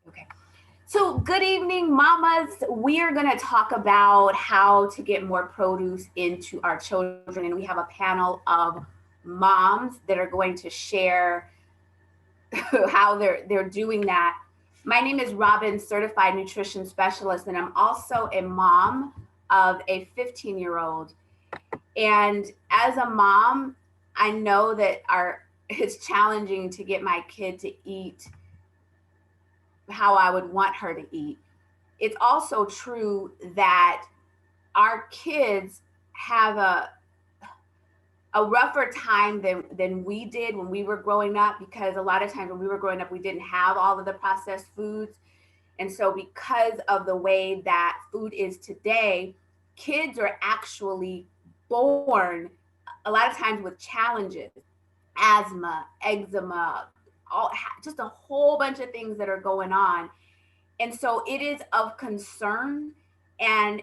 Okay. So, good evening, mamas. We are going to talk about how to get more produce into our children. And we have a panel of moms that are going to share how they're doing that. My name is Robin, certified nutrition specialist, and I'm also a mom of a 15-year-old. And as a mom, I know that our it's challenging to get my kid to eat how I would want her to eat. It's also true that our kids have a rougher time than we did when we were growing up, because a lot of times when we were growing up we didn't have all of the processed foods. And so because of the way that food is today, kids are actually born a lot of times with challenges, asthma, eczema, all, just a whole bunch of things that are going on. And so it is of concern. And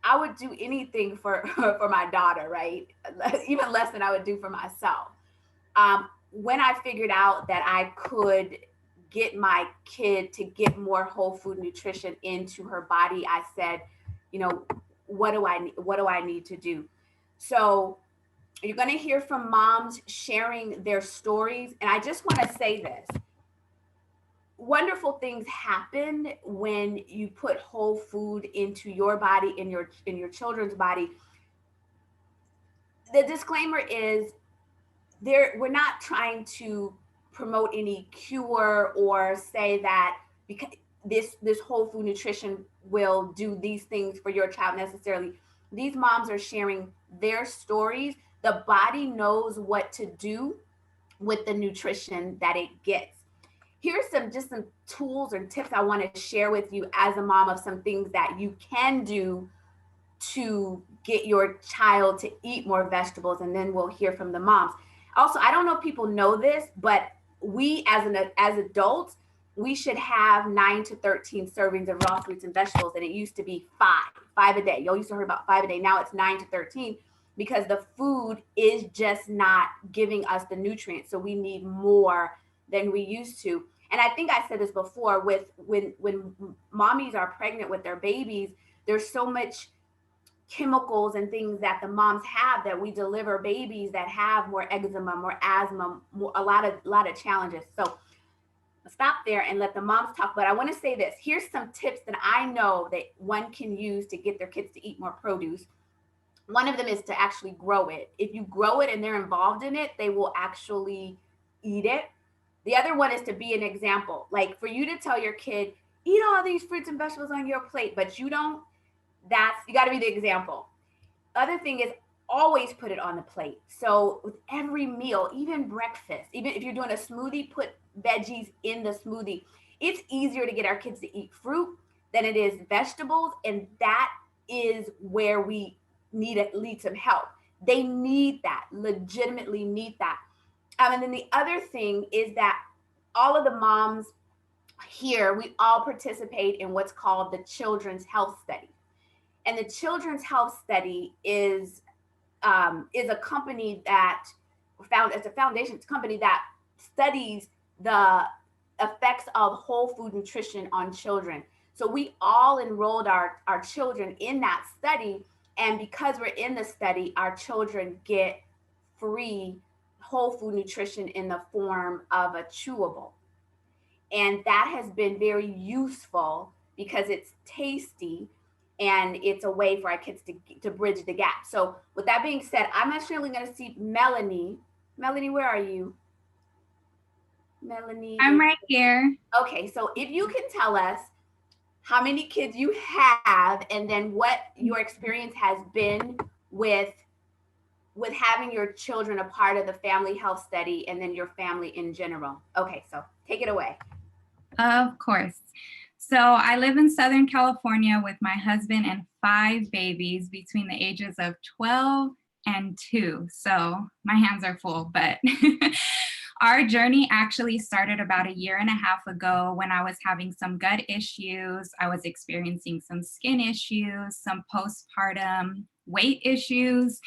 I would do anything for for my daughter, right? Even less than I would do for myself. When I figured out that I could get my kid to get more whole food nutrition into her body, I said, you know, what do I need to do? So you're going to hear from moms sharing their stories, and I just want to say this: wonderful things happen when you put whole food into your body, in your children's body. The disclaimer is there we're not trying to promote any cure or say that because this whole food nutrition will do these things for your child necessarily. These moms are sharing their stories. The body knows what to do with the nutrition that it gets. Here's some tools and tips I want to share with you as a mom of some things that you can do to get your child to eat more vegetables, and then we'll hear from the moms. Also, I don't know if people know this, but we as adults, we should have 9 to 13 servings of raw fruits and vegetables, and it used to be five a day. Y'all used to hear about 5 a day. Now it's 9 to 13 because the food is just not giving us the nutrients, so we need more than we used to. And I think I said this before, with when mommies are pregnant with their babies, there's so much chemicals and things that the moms have that we deliver babies that have more eczema, more asthma, more, a lot of challenges. So I'll stop there and let the moms talk. But I want to say this: here's some tips that I know that one can use to get their kids to eat more produce. One of them is to actually grow it. If you grow it and they're involved in it, they will actually eat it. The other one is to be an example. Like for you to tell your kid, eat all these fruits and vegetables on your plate, but you don't, that's, you got to be the example. Other thing is, always put it on the plate. So with every meal, even breakfast, even if you're doing a smoothie, put veggies in the smoothie. It's easier to get our kids to eat fruit than it is vegetables, and that is where we need some help. They need that, legitimately need that. And then the other thing is that all of the moms here, we all participate in what's called the Children's Health Study. And the Children's Health Study is a company that found it's a foundation company that studies the effects of whole food nutrition on children. So we all enrolled our children in that study, and because we're in the study, our children get free whole food nutrition in the form of a chewable. And that has been very useful because it's tasty and it's a way for our kids to bridge the gap. So with that being said, I'm actually going to see Melanie. Melanie, where are you? Melanie. I'm right here. Okay, so if you can tell us how many kids you have, and then what your experience has been with having your children a part of the family health study, and then your family in general. Okay, so take it away. Of course. So I live in Southern California with my husband and 5 babies between the ages of 12 and 2. So my hands are full, but our journey actually started about a year and a half ago when I was having some gut issues. I was experiencing some skin issues, some postpartum weight issues.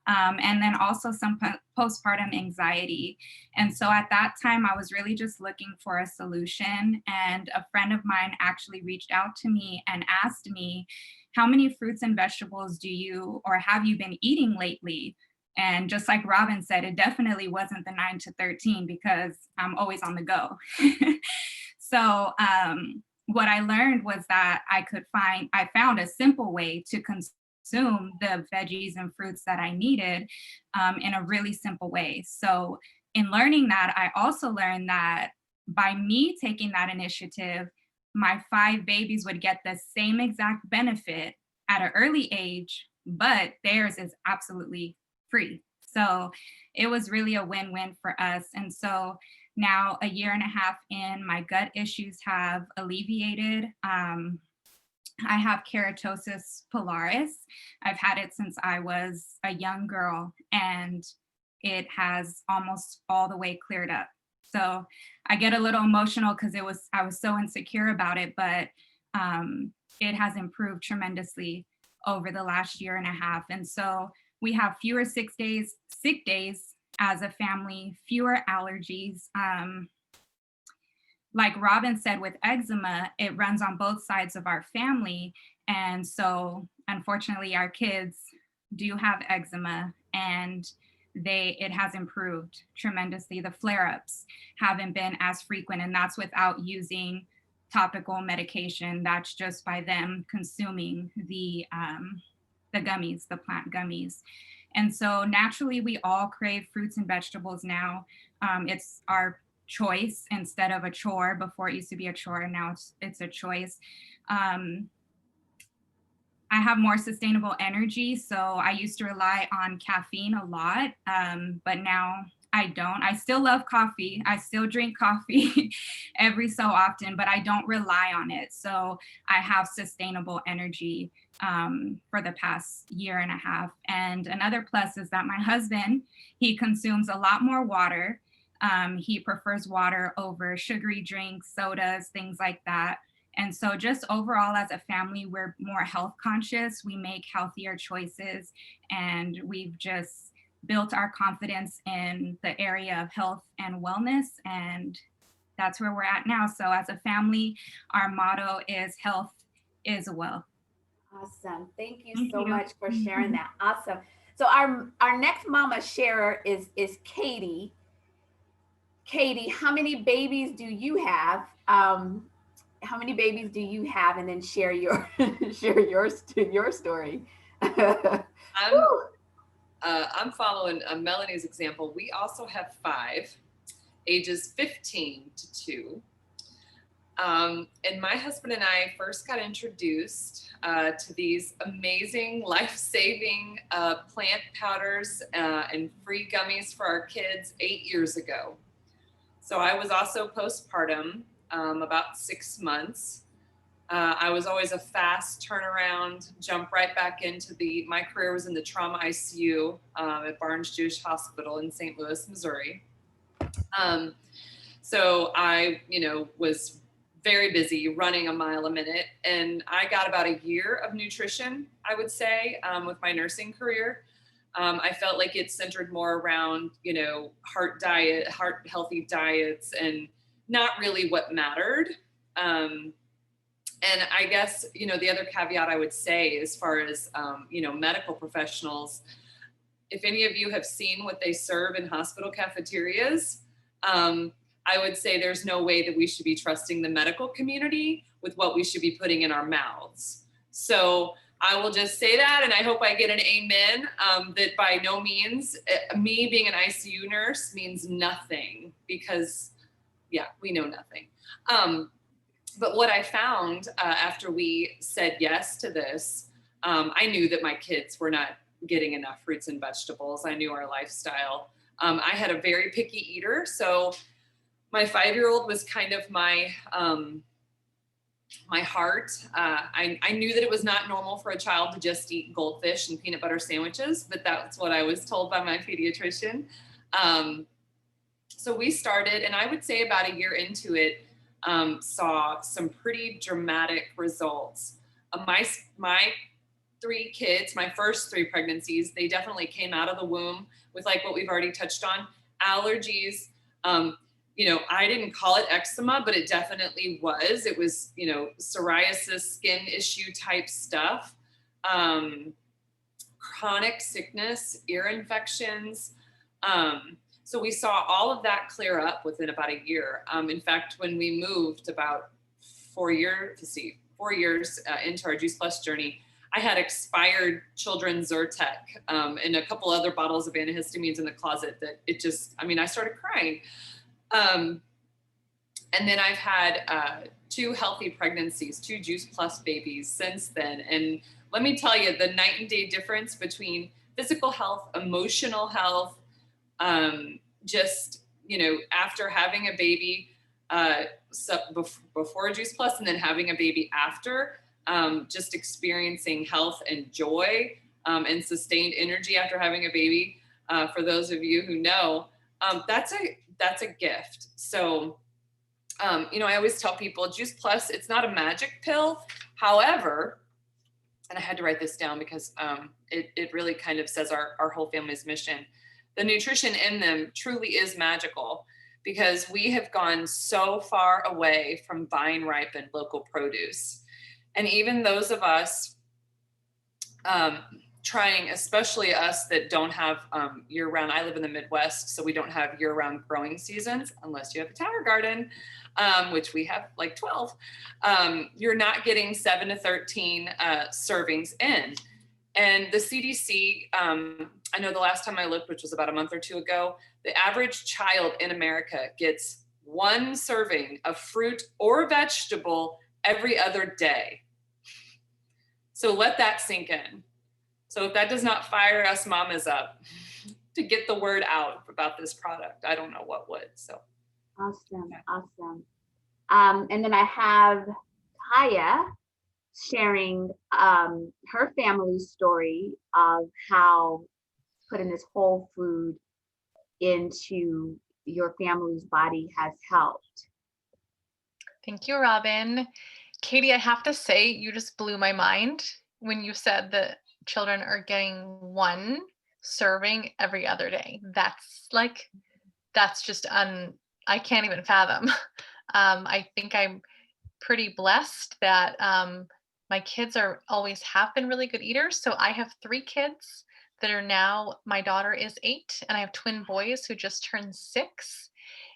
and then also some postpartum anxiety. And so at that time, I was really just looking for a solution. And a friend of mine actually reached out to me and asked me, how many fruits and vegetables do you or have you been eating lately? And just like Robin said, it definitely wasn't the 9 to 13 because I'm always on the go. So what I learned was that I found a simple way to consume the veggies and fruits that I needed in a really simple way. So in learning that, I also learned that by me taking that initiative, my 5 babies would get the same exact benefit at an early age, but theirs is absolutely free. So it was really a win-win for us. And so now, a year and a half in, my gut issues have alleviated. I have keratosis pilaris. I've had it since I was a young girl, and it has almost all the way cleared up. So I get a little emotional because I was so insecure about it, but it has improved tremendously over the last year and a half. And so we have fewer sick days as a family, fewer allergies. Like Robin said, with eczema, it runs on both sides of our family. And so unfortunately, our kids do have eczema, and it has improved tremendously. The flare-ups haven't been as frequent, and that's without using topical medication. That's just by them consuming the gummies, the plant gummies. And so naturally, we all crave fruits and vegetables now. It's our choice instead of a chore. Before it used to be a chore, and now it's a choice. I have more sustainable energy, so I used to rely on caffeine a lot, but now I don't. I still love coffee. I still drink coffee every so often, but I don't rely on it. So I have sustainable energy for the past year and a half. And another plus is that my husband, he consumes a lot more water. He prefers water over sugary drinks, sodas, things like that. And so just overall as a family, we're more health conscious, we make healthier choices, and we've just built our confidence in the area of health and wellness. And that's where we're at now. So as a family, our motto is health is wealth. Awesome. Thank you Thank so you. much for sharing that. Awesome. So our next mama sharer is Katie. Katie, how many babies do you have? How many babies do you have? And then share your share your story. I'm I'm following Melanie's example. We also have 5, ages 15 to 2. And my husband and I first got introduced to these amazing, life-saving plant powders and free gummies for our kids 8 years ago. So I was also postpartum, about 6 months. I was always a fast turnaround, jump right back into my career was in the trauma ICU at Barnes Jewish Hospital in St. Louis, Missouri. So I, was very busy running a mile a minute. And I got about a year of nutrition, I would say, with my nursing career. I felt like it centered more around, heart healthy diets, and not really what mattered. And I guess, the other caveat I would say as far as, medical professionals, if any of you have seen what they serve in hospital cafeterias, I would say there's no way that we should be trusting the medical community with what we should be putting in our mouths. So I will just say that, and I hope I get an amen, that by no means, me being an ICU nurse means nothing, because, we know nothing. But what I found after we said yes to this, I knew that my kids were not getting enough fruits and vegetables. I knew our lifestyle. I had a very picky eater, so my 5-year-old was kind of my heart. I knew that it was not normal for a child to just eat goldfish and peanut butter sandwiches, but that's what I was told by my pediatrician. So we started, and I would say about a year into it, saw some pretty dramatic results. My three kids, my first three pregnancies, they definitely came out of the womb with like what we've already touched on, allergies. You know, I didn't call it eczema, but it definitely was. It was, you know, psoriasis, skin issue type stuff, chronic sickness, ear infections. So we saw all of that clear up within about a year. In fact, when we moved about 4 years into our Juice Plus journey, I had expired children's Zyrtec and a couple other bottles of antihistamines in the closet that it just, I mean, I started crying. And then I've had 2 healthy pregnancies, 2 Juice Plus babies since then. And let me tell you, the night and day difference between physical health, emotional health, just, you know, after having a baby, so before Juice Plus and then having a baby after, just experiencing health and joy and sustained energy after having a baby. For those of you who know, that's a gift. So, you know, I always tell people Juice Plus, it's not a magic pill. However, and I had to write this down because it really kind of says our whole family's mission. The nutrition in them truly is magical because we have gone so far away from vine ripened local produce. And even those of us trying, especially us that don't have year round, I live in the Midwest, so we don't have year round growing seasons unless you have a tower garden, which we have like 12. You're not getting 7 to 13 servings in. And the CDC, I know the last time I looked, which was about a month or 2 ago, the average child in America gets 1 serving of fruit or vegetable every other day. So let that sink in. So if that does not fire us mamas up to get the word out about this product, I don't know what would. So Awesome, awesome. And then I have Kaya sharing her family's story of how putting this whole food into your family's body has helped. Thank you, Robin. Katie, I have to say, you just blew my mind when you said that children are getting 1 serving every other day. That's just I can't even fathom. I think I'm pretty blessed that my kids always have been really good eaters. So I have 3 kids that are now, my daughter is 8, and I have twin boys who just turned 6.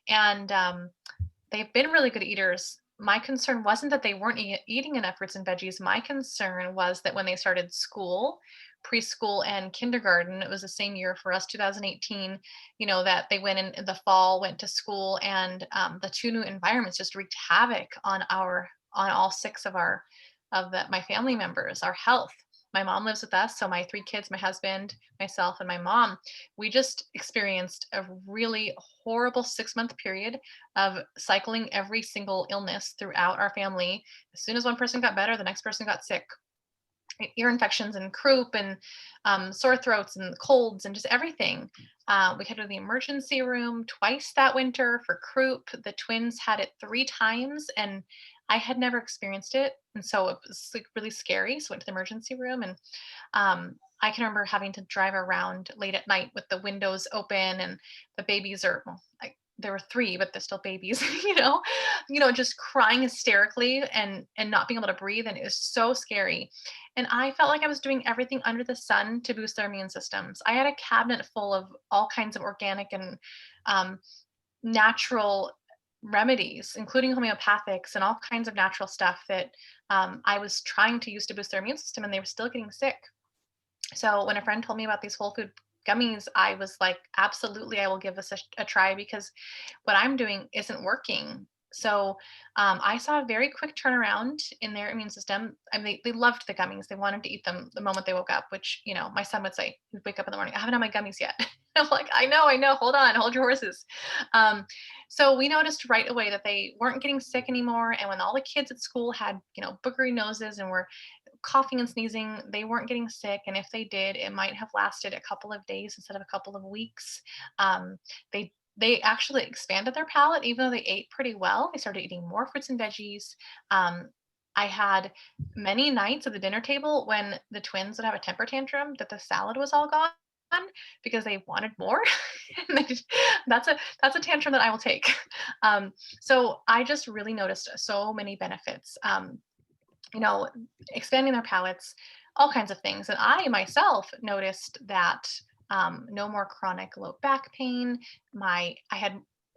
And they've been really good eaters. My concern wasn't that they weren't eating enough fruits and veggies. My concern was that when they started school, preschool and kindergarten, it was the same year for us, 2018, you know, that they went in the fall, went to school, and the 2 new environments just wreaked havoc on all 6 of my family members, our health. My mom lives with us, so my 3 kids, my husband, myself, and my mom, we just experienced a really horrible 6-month period of cycling every single illness throughout our family. As soon as one person got better, the next person got sick. Ear infections and croup and sore throats and colds and just everything. We had to go to the emergency room twice that winter for croup. The twins had it 3 times, and I had never experienced it. And so it was like really scary. So I went to the emergency room, and I can remember having to drive around late at night with the windows open, and the babies there were 3, but they're still babies, just crying hysterically and not being able to breathe. And it was so scary. And I felt like I was doing everything under the sun to boost their immune systems. I had a cabinet full of all kinds of organic and natural remedies, including homeopathics and all kinds of natural stuff that I was trying to use to boost their immune system, and they were still getting sick. So when a friend told me about these whole food gummies, I was like, absolutely, I will give this a try, because what I'm doing isn't working. So I saw a very quick turnaround in their immune system. I mean, they loved the gummies. They wanted to eat them the moment they woke up, which, my son would say, he'd wake up in the morning, I haven't had my gummies yet. I'm like, I know, hold on, hold your horses. So we noticed right away that they weren't getting sick anymore. And when all the kids at school had, boogery noses and were coughing and sneezing, they weren't getting sick. And if they did, it might have lasted a couple of days instead of a couple of weeks. They actually expanded their palate, even though they ate pretty well. They started eating more fruits and veggies. I had many nights at the dinner table when the twins would have a temper tantrum that the salad was all gone because they wanted more. And that's a tantrum that I will take. So I just really noticed so many benefits. You know, expanding their palates, all kinds of things. And I myself noticed that no more chronic low back pain. I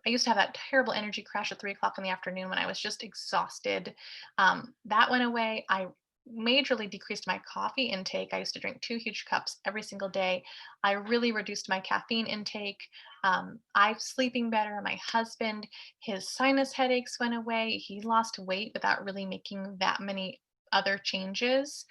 used to have that terrible energy crash at 3 o'clock in the afternoon when I was just exhausted. That went away. I majorly decreased my coffee intake. I used to drink 2 huge cups every single day. I really reduced my caffeine intake. I'm sleeping better. My husband, his sinus headaches went away. He lost weight without really making that many other changes.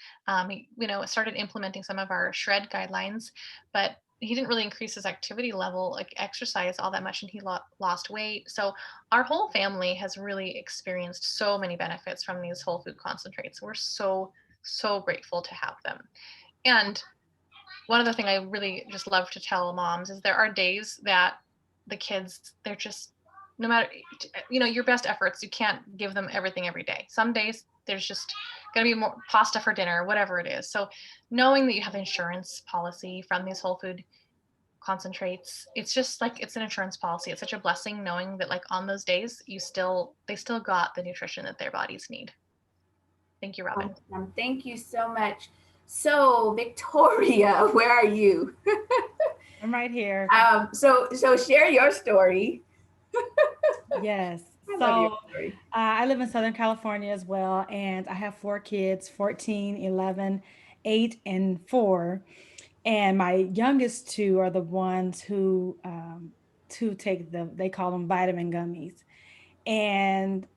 He, started implementing some of our shred guidelines, but he didn't really increase his activity level, like exercise, all that much, and he lost weight. So our whole family has really experienced so many benefits from these whole food concentrates. We're so grateful to have them. And one other thing I really just love to tell moms is there are days that the kids, they're just, no matter, your best efforts, you can't give them everything every day. Some days there's just going to be more pasta for dinner, whatever it is. So knowing that you have insurance policy from these whole food concentrates, it's just like, it's an insurance policy. It's such a blessing knowing that like on those days, they still got the nutrition that their bodies need. Thank you, Robin. Thank you so much. So, Victoria, where are you? I'm right here. So share your story. Yes. I love your So story. I live in Southern California as well, and I have 4 kids, 14, 11, 8, and 4. And my youngest two are the ones who take they call them vitamin gummies. And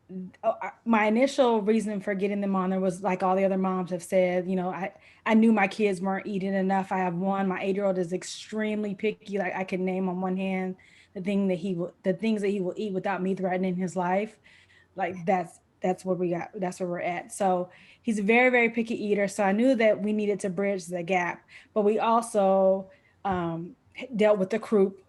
my initial reason for getting them on there was like all the other moms have said, I knew my kids weren't eating enough. I have one, my 8-year-old is extremely picky. Like I can name on one hand the things that he will eat without me threatening his life. Like that's where we got, that's where we're at. So he's a very, very picky eater. So I knew that we needed to bridge the gap, but we also dealt with the croup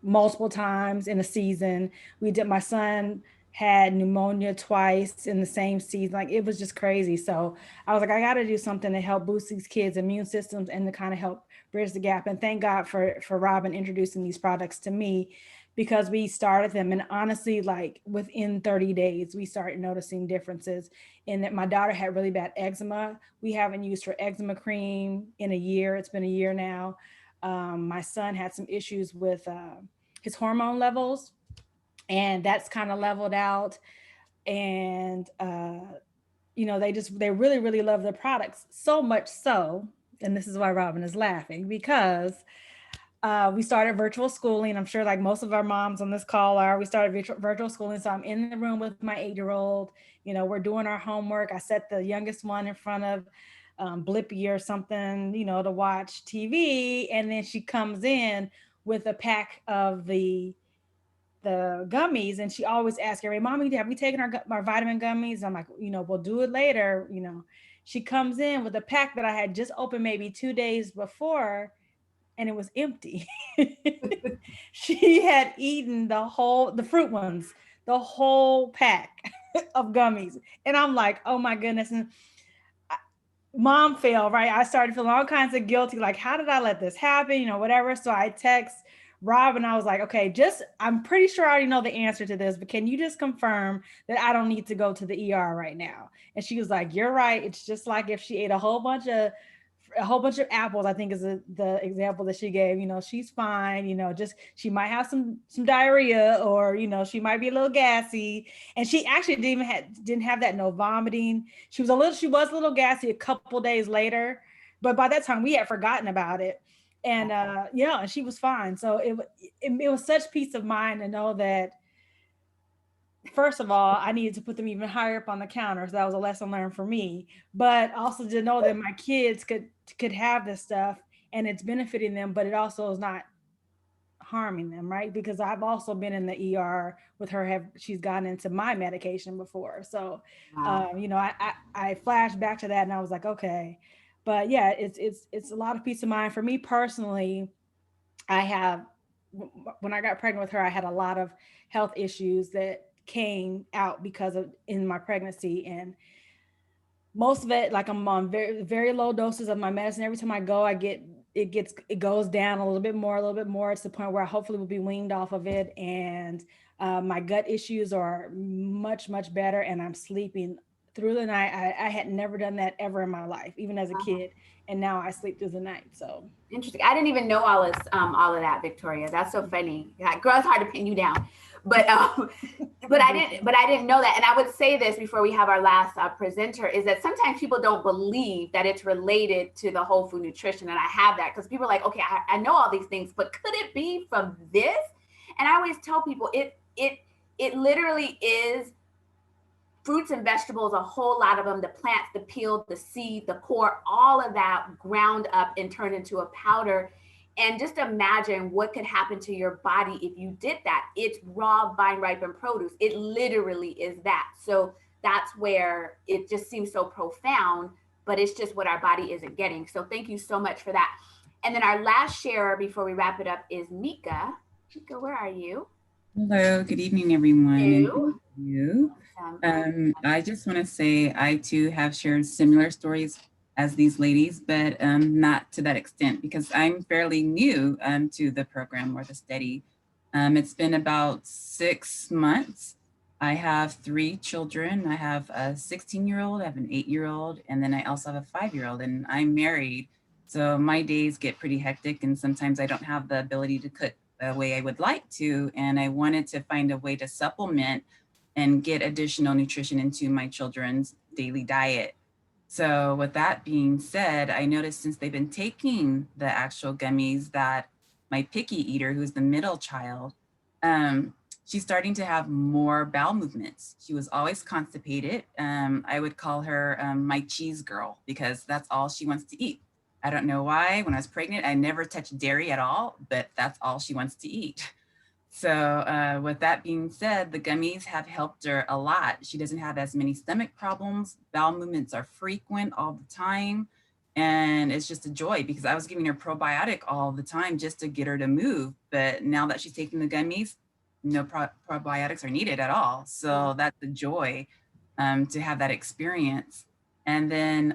multiple times in a season. My son had pneumonia twice in the same season. Like it was just crazy. So I was like, I got to do something to help boost these kids' immune systems and to kind of help bridge the gap. And thank God for Robin introducing these products to me, because we started them. And honestly, like within 30 days, we started noticing differences in that. My daughter had really bad eczema. We haven't used her eczema cream in a year. It's been a year now. My son had some issues with his hormone levels, and that's kind of leveled out. And they really, really love the products, so much so, and this is why Robin is laughing, because we started virtual schooling. I'm sure like most of our moms on this call are. We started virtual schooling. So I'm in the room with my 8-year-old. We're doing our homework. I set the youngest one in front of Blippy or something, to watch TV. And then she comes in with a pack of the gummies, and she always asks every, Mommy, have we taken our vitamin gummies? I'm like, we'll do it later. She comes in with a pack that I had just opened maybe 2 days before, and it was empty. She had eaten the fruit ones, the whole pack of gummies. And I'm like, oh my goodness. And mom failed, right? I started feeling all kinds of guilty. Like, how did I let this happen? Whatever. So I text Rob and I was like, okay, I'm pretty sure I already know the answer to this, but can you just confirm that I don't need to go to the ER right now? And she was like, you're right. It's just like if she ate a whole bunch of apples, I think is the example that she gave. She's fine. Just she might have some diarrhea, or she might be a little gassy. And she actually didn't have that, no vomiting. She was a little gassy a couple days later, but by that time we had forgotten about it. And and she was fine. So it was such peace of mind to know that, first of all, I needed to put them even higher up on the counter. So that was a lesson learned for me, but also to know that my kids could have this stuff and it's benefiting them, but it also is not harming them, right? Because I've also been in the ER with her. She's gotten into my medication before. So, Wow. I flashed back to that and I was like, okay. But yeah, it's a lot of peace of mind for me personally. When I got pregnant with her, I had a lot of health issues that came out because of in my pregnancy, and most of it, like I'm on very, very low doses of my medicine. Every time I go, it goes down a little bit more. It's the point where I hopefully will be weaned off of it. And my gut issues are much, much better. And I'm sleeping through the night. I had never done that ever in my life, even as a kid. And now I sleep through the night. So Interesting. I didn't even know all of that, Victoria. That's so funny. Yeah, girl, it's hard to pin you down, but I didn't know that. And I would say this before we have our last presenter is that sometimes people don't believe that it's related to the whole food nutrition, and I have that because people are like, okay, I know all these things, but could it be from this? And I always tell people it literally is fruits and vegetables, a whole lot of them, the plants, the peel, the seed, the core, all of that ground up and turned into a powder. And just imagine what could happen to your body if you did that. It's raw, vine ripened produce. It literally is that. So that's where it just seems so profound, but it's just what our body isn't getting. So thank you so much for that. And then our last sharer before we wrap it up is Mika. Mika, where are you? Hello, good evening, everyone. Hello. And you. I just want to say I too have shared similar stories as these ladies, but not to that extent because I'm fairly new to the program or the study. It's been about 6 months. I have 3 children. I have a 16-year-old, I have an 8-year-old, and then I also have a 5-year-old, and I'm married. So my days get pretty hectic, and sometimes I don't have the ability to cook the way I would like to. And I wanted to find a way to supplement and get additional nutrition into my children's daily diet. So with that being said, I noticed since they've been taking the actual gummies that my picky eater, who's the middle child, she's starting to have more bowel movements. She was always constipated. I would call her my cheese girl because that's all she wants to eat. I don't know why. When I was pregnant, I never touched dairy at all, but that's all she wants to eat. So with that being said, the gummies have helped her a lot. She doesn't have as many stomach problems. Bowel movements are frequent all the time. And it's just a joy because I was giving her probiotic all the time just to get her to move. But now that she's taking the gummies, no probiotics are needed at all. So that's a joy to have that experience. And then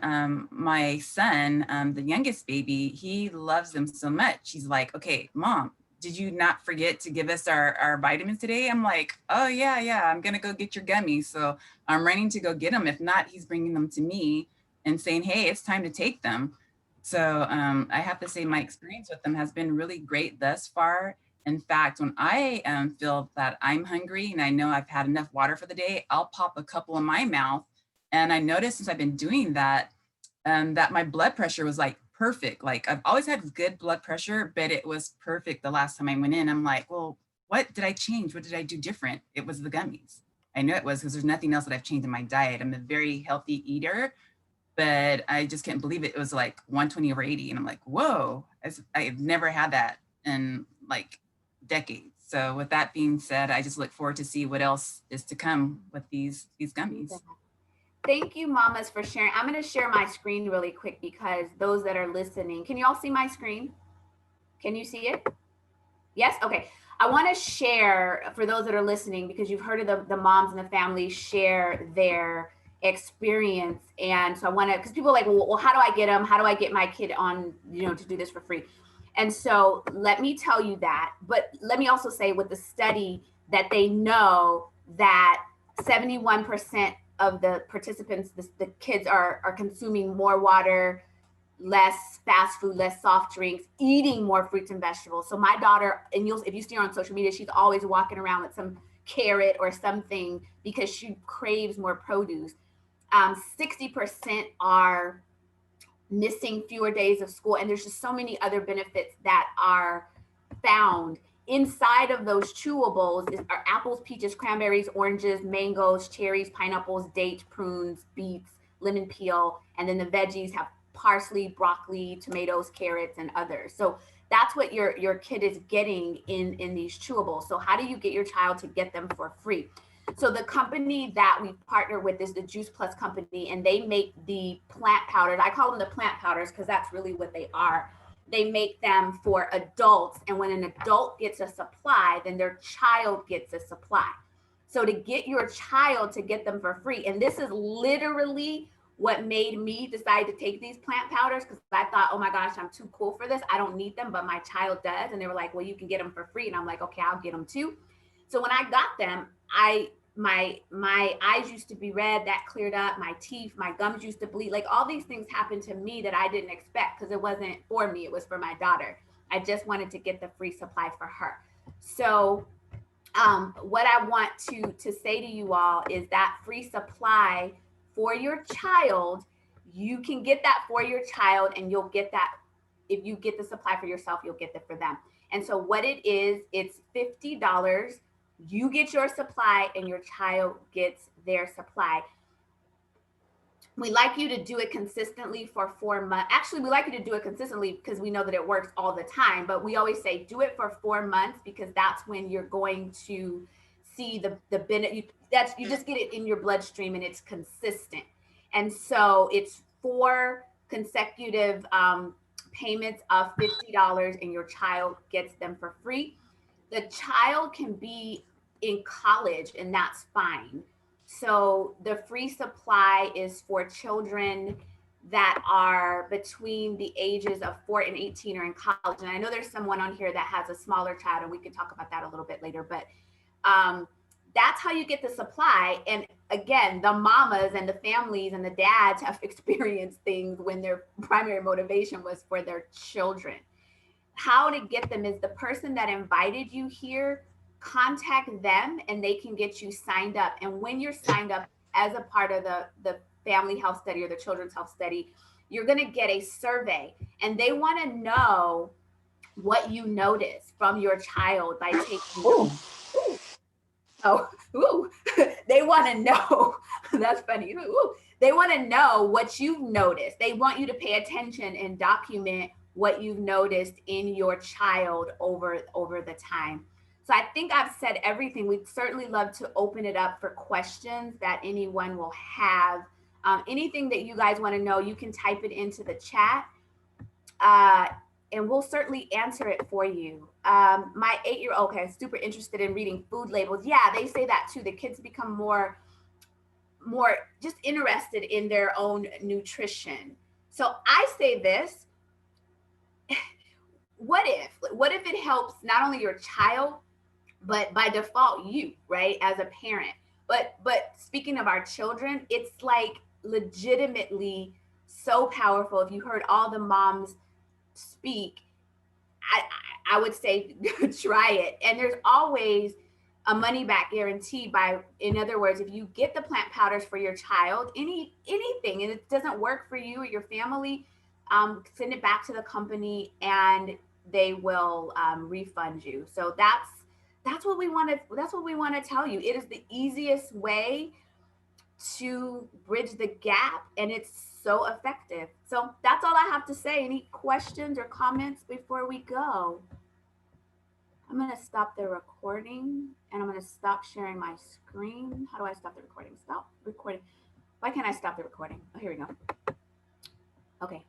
my son, the youngest baby, he loves them so much. He's like, okay, mom, did you not forget to give us our vitamins today? I'm like, oh yeah, I'm gonna go get your gummies. So I'm running to go get them. If not, he's bringing them to me and saying, hey, it's time to take them. So I have to say my experience with them has been really great thus far. In fact, when I feel that I'm hungry and I know I've had enough water for the day, I'll pop a couple in my mouth. And I noticed since I've been doing that, that my blood pressure was like perfect. Like I've always had good blood pressure, but it was perfect the last time I went in. I'm like, well, what did I change? What did I do different? It was the gummies. I know it was because there's nothing else that I've changed in my diet. I'm a very healthy eater, but I just can't believe it. It was like 120/80. And I'm like, whoa, I've never had that in like decades. So with that being said, I just look forward to see what else is to come with these gummies. Thank you, mamas, for sharing. I'm going to share my screen really quick because those that are listening, can you all see my screen? Can you see it? Yes? Okay. I want to share for those that are listening because you've heard of the moms and the families share their experience. And so I want to, because people are like, well, how do I get them? How do I get my kid on, to do this for free? And so let me tell you that. But let me also say with the study that they know that 71% of the participants, the kids are consuming more water, less fast food, less soft drinks, eating more fruits and vegetables. So my daughter, and if you see her on social media, she's always walking around with some carrot or something because she craves more produce. 60% are missing fewer days of school. And there's just so many other benefits that are found inside of those chewables are apples, peaches, cranberries, oranges, mangoes, cherries, pineapples, dates, prunes, beets, lemon peel, and then the veggies have parsley, broccoli, tomatoes, carrots, and others. So that's what your kid is getting in these chewables. So how do you get your child to get them for free? So the company that we partner with is the Juice Plus company, and they make the plant powders. I call them the plant powders because that's really what they are. They make them for adults, and when an adult gets a supply, then their child gets a supply. So to get your child to get them for free, and this is literally what made me decide to take these plant powders, because I thought, oh my gosh, I'm too cool for this. I don't need them, but my child does. And they were like, well, you can get them for free. And I'm like, okay, I'll get them too. So when I got them, my eyes used to be red, that cleared up. My teeth, my gums used to bleed. Like all these things happened to me that I didn't expect, because it wasn't for me, it was for my daughter. I just wanted to get the free supply for her. So what I want to say to you all is that free supply for your child, you can get that for your child, and you'll get that if you get the supply for yourself, you'll get it for them. And so what it is, it's $50. You get your supply and your child gets their supply. We like you to do it consistently for 4 months. Actually, we like you to do it consistently because we know that it works all the time. But we always say do it for 4 months, because that's when you're going to see the benefit. That's, you just get it in your bloodstream and it's consistent. And so it's 4 consecutive payments of $50, and your child gets them for free. The child can be in college, and that's fine. So the free supply is for children that are between the ages of 4 and 18 or in college. And I know there's someone on here that has a smaller child, and we can talk about that a little bit later. But that's how you get the supply. And again, the mamas and the families and the dads have experienced things when their primary motivation was for their children. How to get them is the person that invited you here, contact them and they can get you signed up. And when you're signed up as a part of the family health study or the children's health study, you're going to get a survey, and they want to know what you notice from your child by taking. Ooh. Oh, ooh. They want to know. That's funny. Ooh. They want to know what you've noticed. They want you to pay attention and document what you've noticed in your child over the time. So I think I've said everything. We'd certainly love to open it up for questions that anyone will have. Anything that you guys want to know, you can type it into the chat. And we'll certainly answer it for you. My 8-year-old, okay, super interested in reading food labels. Yeah, they say that too. The kids become more just interested in their own nutrition. So I say this, what if it helps not only your child, but by default you, right, as a parent. But speaking of our children, it's like legitimately so powerful. If you heard all the moms speak, I would say try it. And there's always a money back guarantee. By, in other words, if you get the plant powders for your child, anything, and it doesn't work for you or your family, send it back to the company and they will refund you. So that's what we want to tell you. It is the easiest way to bridge the gap, and it's so effective. So that's all I have to say. Any questions or comments before we go? I'm going to stop the recording, and I'm going to stop sharing my screen. How do I stop the recording? Stop recording. Why can't I stop the recording? Oh, here we go. Okay.